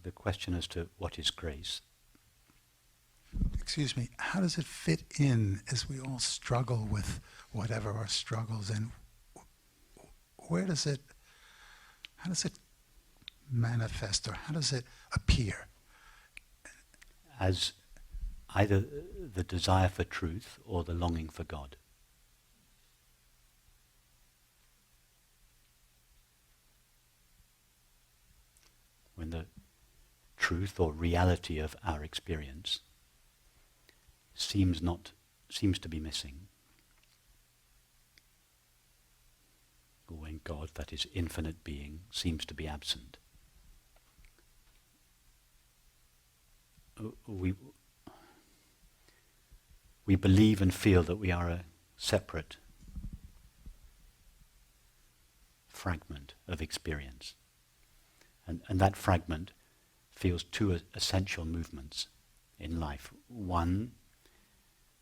the question as to what is grace. Excuse me, how does it fit in as we all struggle with whatever our struggles, and how does it manifest, or how does it appear? As either the desire for truth or the longing for God. When the truth or reality of our experience seems to be missing, or when God, that is infinite being, seems to be absent, we believe and feel that we are a separate fragment of experience. And that fragment feels two essential movements in life. One,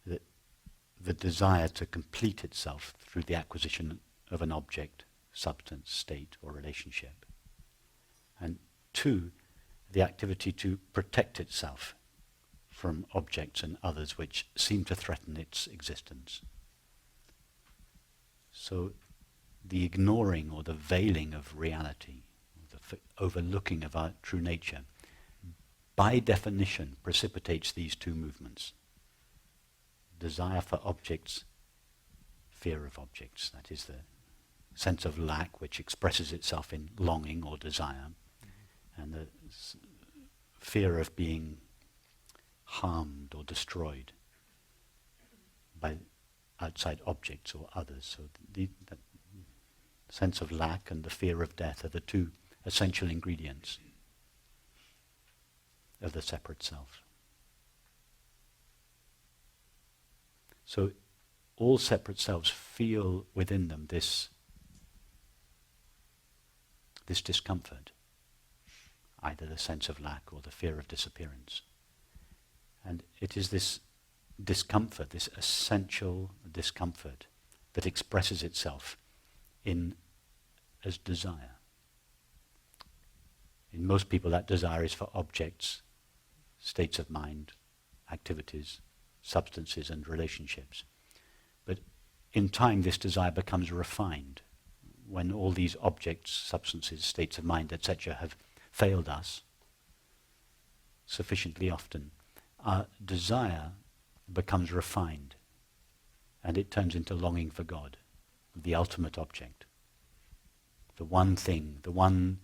the desire to complete itself through the acquisition of an object, substance, state, or relationship. And two, the activity to protect itself from objects and others which seem to threaten its existence. So the ignoring or the veiling of reality, the overlooking of our true nature, by definition precipitates these two movements. Desire for objects, fear of objects. That is the sense of lack which expresses itself in longing or desire, and the fear of being harmed or destroyed by outside objects or others. So that sense of lack and the fear of death are the two essential ingredients of the separate self. So all separate selves feel within them this discomfort, either the sense of lack or the fear of disappearance. And it is this discomfort, this essential discomfort, that expresses itself as desire. In most people, that desire is for objects, states of mind, activities, substances and relationships. But in time, this desire becomes refined. When all these objects, substances, states of mind, etc. have failed us sufficiently often, our desire becomes refined, and it turns into longing for God, the ultimate object, the one thing, the one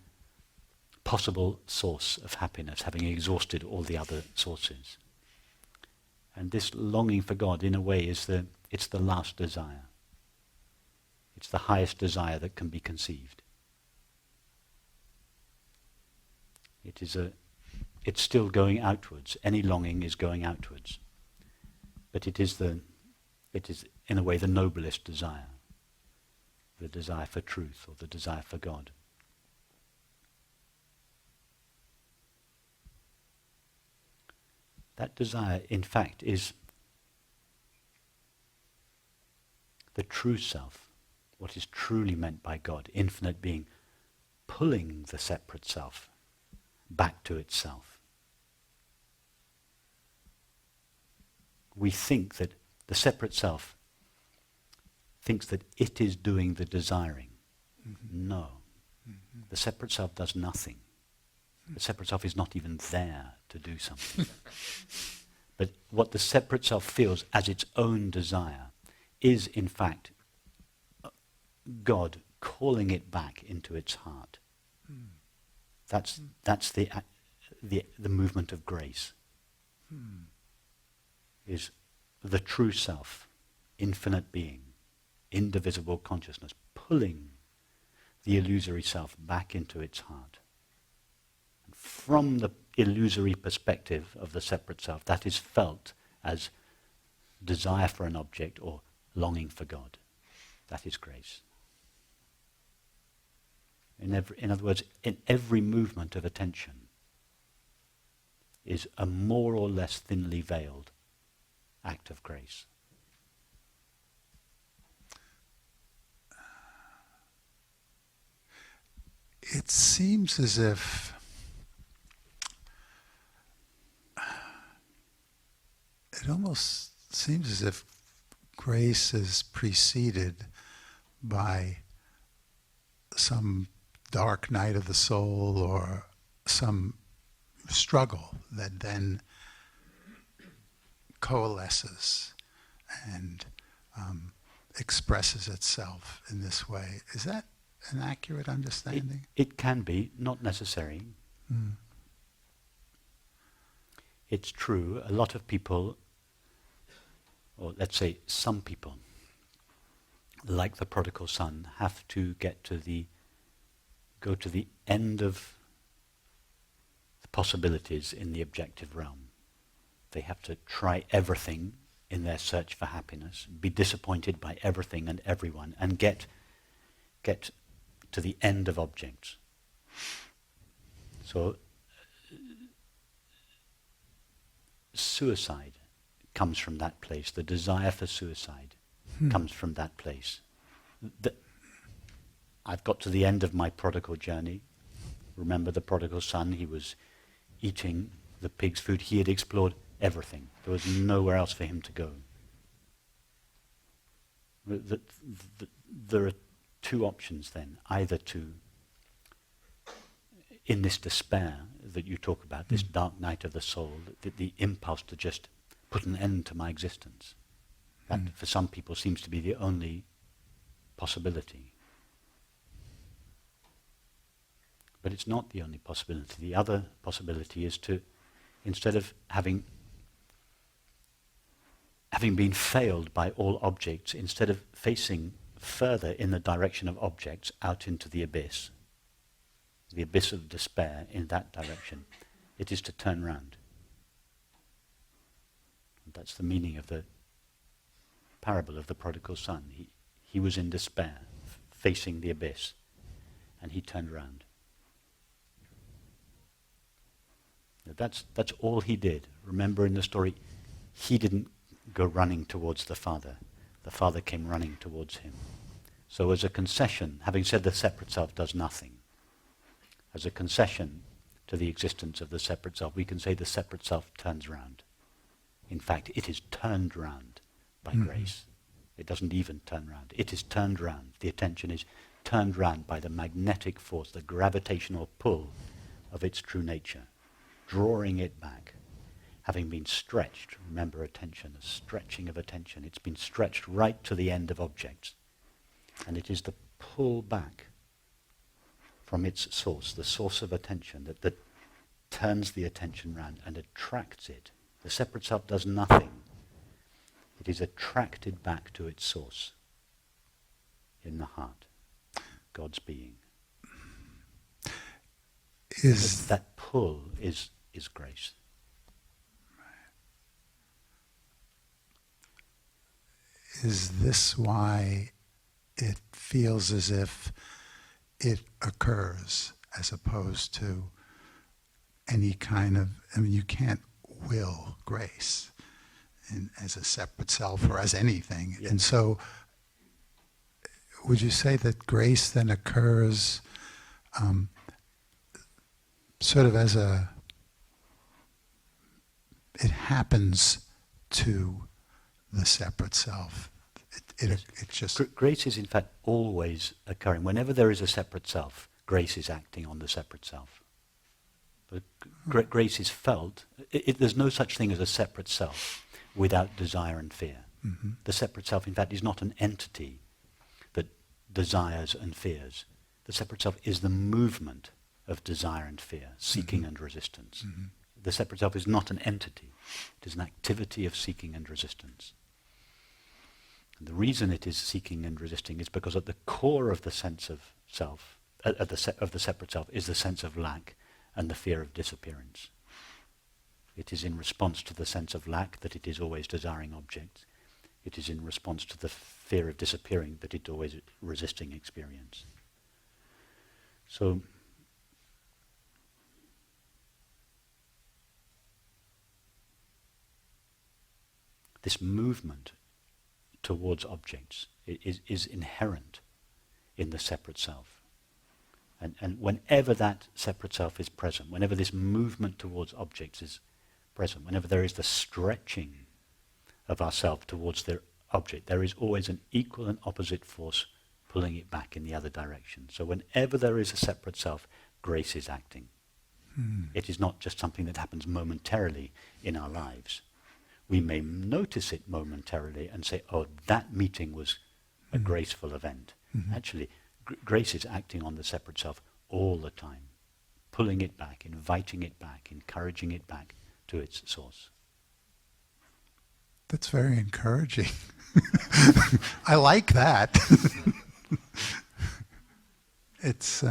possible source of happiness, having exhausted all the other sources. And this longing for God, in a way, it's the last desire. It's the highest desire that can be conceived. It's still going outwards. Any longing is going outwards. But it is in a way the noblest desire. The desire for truth or the desire for God. That desire, in fact, is the true self, what is truly meant by God, infinite being, pulling the separate self back to itself. We think that the separate self thinks that it is doing the desiring. Mm-hmm. No. Mm-hmm. The separate self does nothing. The separate self is not even there to do something. But what the separate self feels as its own desire is, in fact, God calling it back into its heart. That's the movement of grace. Is the true self, infinite being, indivisible consciousness, pulling the illusory self back into its heart. And from the illusory perspective of the separate self, that is felt as desire for an object or longing for God. That is grace. In other words, in every movement of attention is a more or less thinly veiled act of grace. It seems as if it almost seems as if grace is preceded by some dark night of the soul or some struggle that then coalesces and expresses itself in this way. Is that an accurate understanding? It can be, not necessary. Mm. It's true, a lot of people, or let's say some people, like the prodigal son, have to go to the end of the possibilities in the objective realm. They have to try everything in their search for happiness, be disappointed by everything and everyone, and get to the end of objects. So suicide comes from that place. The desire for suicide comes from that place. I've got to the end of my prodigal journey. Remember the prodigal son? He was eating the pig's food. He had explored everything. There was nowhere else for him to go. There are two options then. Either to, in this despair that you talk about, this dark night of the soul, the impulse to just put an end to my existence. That for some people seems to be the only possibility. But it's not the only possibility. The other possibility is to, instead of having been failed by all objects, instead of facing further in the direction of objects out into the abyss of despair in that direction, it is to turn round. And that's the meaning of the parable of the prodigal son. He was in despair, facing the abyss, and he turned round. That's all he did. Remember in the story, he didn't go running towards the Father. The Father came running towards him. So as a concession, having said the separate self does nothing, as a concession to the existence of the separate self, we can say the separate self turns round. In fact, it is turned round by grace. It doesn't even turn round. It is turned round. The attention is turned round by the magnetic force, the gravitational pull of its true nature, drawing it back. Having been stretched, remember attention, a stretching of attention, it's been stretched right to the end of objects. And it is the pull back from its source, the source of attention, that turns the attention round and attracts it. The separate self does nothing. It is attracted back to its source in the heart, God's being. That pull is grace. Is this why it feels as if it occurs as opposed to any kind of, you can't will grace as a separate self or as anything. Yeah. And so would you say that grace then occurs sort of as it happens to the separate self? It just... Grace is in fact always occurring. Whenever there is a separate self, grace is acting on the separate self. But grace is felt. There's no such thing as a separate self without desire and fear. Mm-hmm. The separate self, in fact, is not an entity that desires and fears. The separate self is the movement of desire and fear, seeking and resistance. Mm-hmm. The separate self is not an entity. It is an activity of seeking and resistance. And the reason it is seeking and resisting is because at the core of the sense of self, of the separate self, is the sense of lack and the fear of disappearance. It is in response to the sense of lack that it is always desiring objects. It is in response to the fear of disappearing that it is always resisting experience. So, this movement towards objects is inherent in the separate self. And whenever that separate self is present, whenever this movement towards objects is present, whenever there is the stretching of ourselves towards the object, there is always an equal and opposite force pulling it back in the other direction. So whenever there is a separate self, grace is acting. It is not just something that happens momentarily in our lives. We may notice it momentarily and say, oh, that meeting was a graceful event. Actually, grace is acting on the separate self all the time, pulling it back, inviting it back, encouraging it back to its source. That's very encouraging. I like that. It's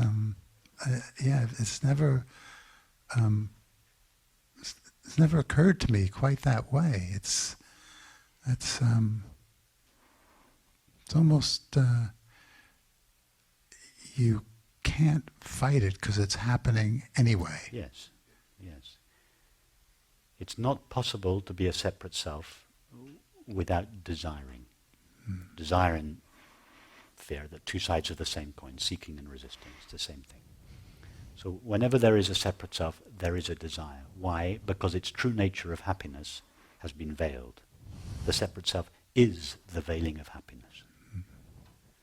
it's never occurred to me quite that way. It's almost you can't fight it because it's happening anyway. Yes, yes. It's not possible to be a separate self without desiring. Desire and fear, the two sides of the same coin, seeking and resisting, it's the same thing. So whenever there is a separate self, there is a desire. Why? Because its true nature of happiness has been veiled. The separate self is the veiling of happiness.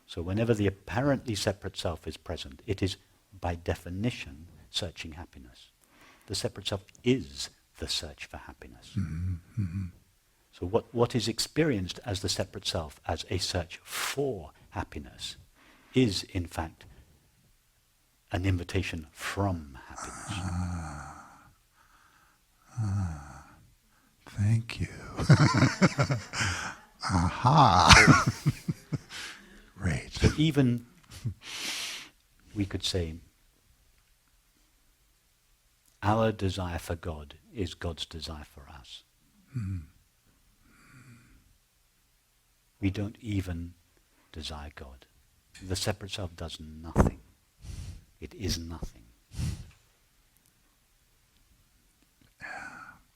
So whenever the apparently separate self is present, it is by definition searching happiness. The separate self is the search for happiness. So what is experienced as the separate self, as a search for happiness, is in fact an invitation from happiness. Thank you. Aha. Great. So even, we could say, our desire for God is God's desire for us. We don't even desire God. The separate self does nothing. It is nothing.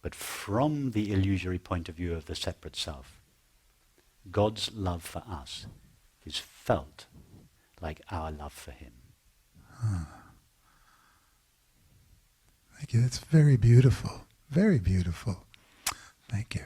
But from the illusory point of view of the separate self, God's love for us is felt like our love for him. Thank you. That's very beautiful. Very beautiful. Thank you.